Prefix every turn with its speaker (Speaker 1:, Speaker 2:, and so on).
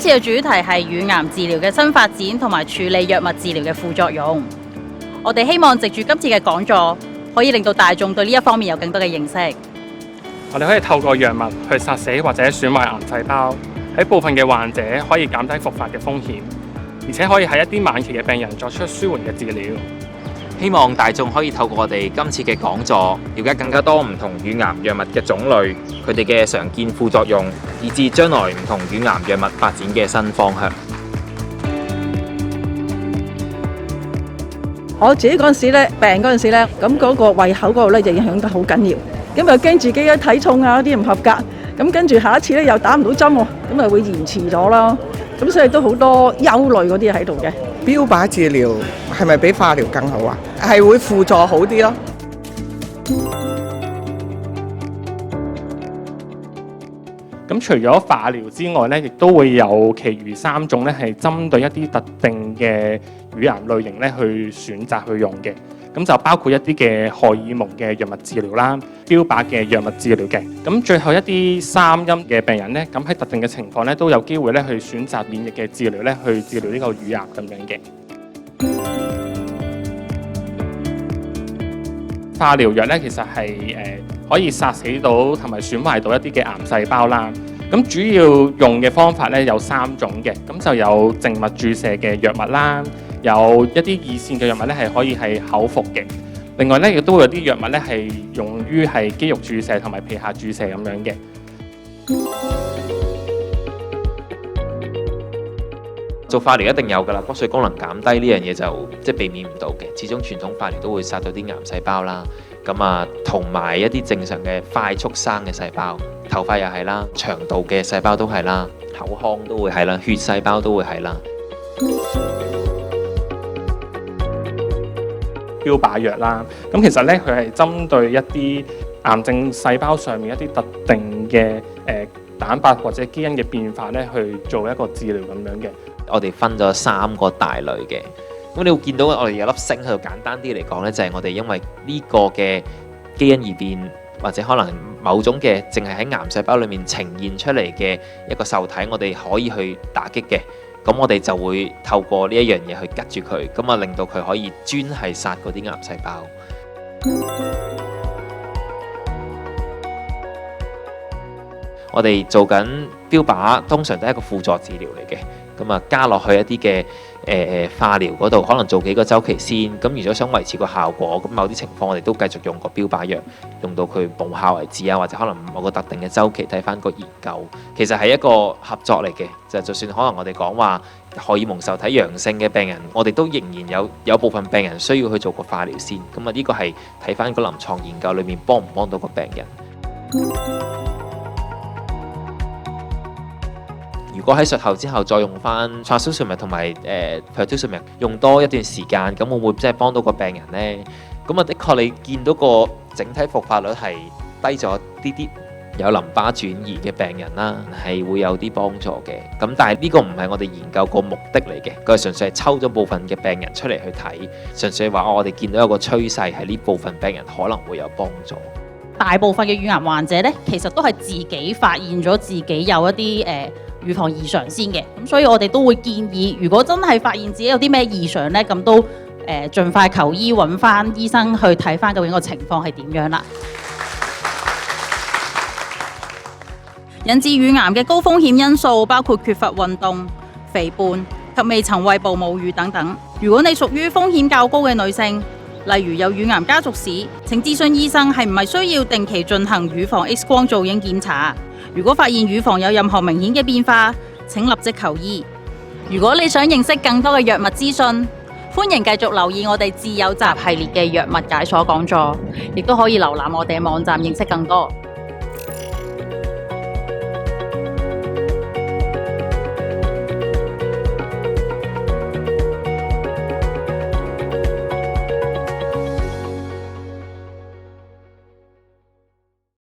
Speaker 1: 今次嘅主題係乳癌治療嘅新發展同埋處理藥物治療嘅副作用。我哋希望藉住今次嘅講座，可以令到大眾對呢一方面有更多嘅認識。
Speaker 2: 我哋可以透過藥物去殺死或者損壞癌細胞，喺部分嘅患者可以減低復發嘅風險，而且可以喺一啲晚期嘅病人作出舒緩嘅治療。
Speaker 3: 希望大眾可以透過我哋今次嘅講座，了解更加多唔同乳癌藥物嘅種類，佢哋嘅常見副作用，以至將來唔同乳癌藥物發展嘅新方向。
Speaker 4: 我自己嗰陣時咧，病嗰陣時咧，咁嗰個胃口嗰度咧就影響得好緊要，咁又驚自己嘅體重啊啲唔合格，咁跟住下一次咧又打唔到針喎，咁啊會延遲咗啦，咁所以都好多憂慮嗰啲喺度嘅。
Speaker 5: 標靶治療係咪比化療更好啊？係會輔助好啲咯。
Speaker 2: 咁除咗化療之外咧，亦都會有其餘3種咧係針對一啲特定嘅乳癌類型咧去選擇去用嘅。咁就包括一啲嘅荷爾蒙嘅藥物治療啦，標靶嘅藥物治療嘅。咁最後一啲三陰嘅病人咧，咁喺特定嘅情況咧，都有機會咧去選擇免疫嘅治療咧，去治療呢個乳癌咁樣嘅。化療藥咧，其實係可以殺死到同埋損壞到一啲嘅癌細胞啦。咁主要用嘅方法咧有3種嘅，咁就有靜脈注射嘅藥物啦。有一啲二線嘅藥物咧係可以係口服嘅，另外咧亦都會有啲藥物咧係用於係肌肉注射同埋皮下注射咁樣嘅。
Speaker 3: 做化療一定有㗎啦，骨髓功能減低呢樣嘢就即係避免唔到嘅。始終傳統化療都會殺到啲癌細胞啦，咁啊同埋一啲正常嘅快速生嘅細胞，頭髮又係啦，腸道嘅細胞都係啦，口腔都會係啦，血細胞都會係啦。
Speaker 2: 標靶藥啦，咁其實咧佢係針對一啲癌症細胞上面一啲特定嘅蛋白或者基因嘅變化咧去做一個治療咁樣嘅。
Speaker 3: 我哋分咗3個大類嘅，咁你會見到我哋有粒星喺度。簡單啲嚟講咧，就係我哋因為呢個嘅基因異變，或者可能某種嘅淨係喺癌細胞裏面呈現出嚟嘅一個受體，我哋可以去打擊嘅。咁我哋就會透過呢一樣嘢去吉住佢，咁啊令到佢可以專係殺嗰啲癌細胞。我哋做緊標靶，通常都係一個輔助治療嚟嘅，咁啊加落去一啲嘅化療嗰度，可能做幾個週期先。咁如果想維持個效果，咁某啲情況我哋都繼續用個標靶藥，用到佢無效為止啊，或者可能某個特定嘅週期睇翻個研究。其實係一個合作嚟嘅，就算可能我哋講話荷爾蒙受體陽性嘅病人，我哋都仍然有部分病人需要去做個化療先。咁啊呢個係睇翻個臨床研究裏面幫唔幫到個病人。如果喺術後之後再用翻 trastuzumab 同埋pertuzumab 用多一段時間，咁會唔會即係幫到個病人呢？咁啊，的確你見到個整體復發率係低咗啲啲，有淋巴轉移嘅病人啦，係會有啲幫助嘅。咁但係呢個唔係我哋研究個目的嚟嘅，佢係純粹係抽咗部分嘅病人出嚟去睇，純粹話我哋見到有個趨勢係呢部分病人可能會有幫助。
Speaker 1: 大部分嘅乳癌患者咧，其實都係自己發現咗自己有一啲乳房異常先嘅，咁所以我哋都會建議，如果真係發現自己有啲咩異常咧，咁都盡快求醫，揾翻醫生去睇翻究竟個情況係點樣啦。引致乳癌嘅高風險因素包括缺乏運動、肥胖及未曾餵哺母乳等等。如果你屬於風險較高嘅女性，例如有乳癌家族史，請諮詢醫生係唔係需要定期進行乳房 X 光造影檢查。如果發現乳房有任何明顯嘅變化，請立即求醫。如果你想認識更多嘅藥物資訊，歡迎繼續留意我哋自有集系列嘅藥物解鎖講座，亦都可以瀏覽我哋嘅網站認識更多。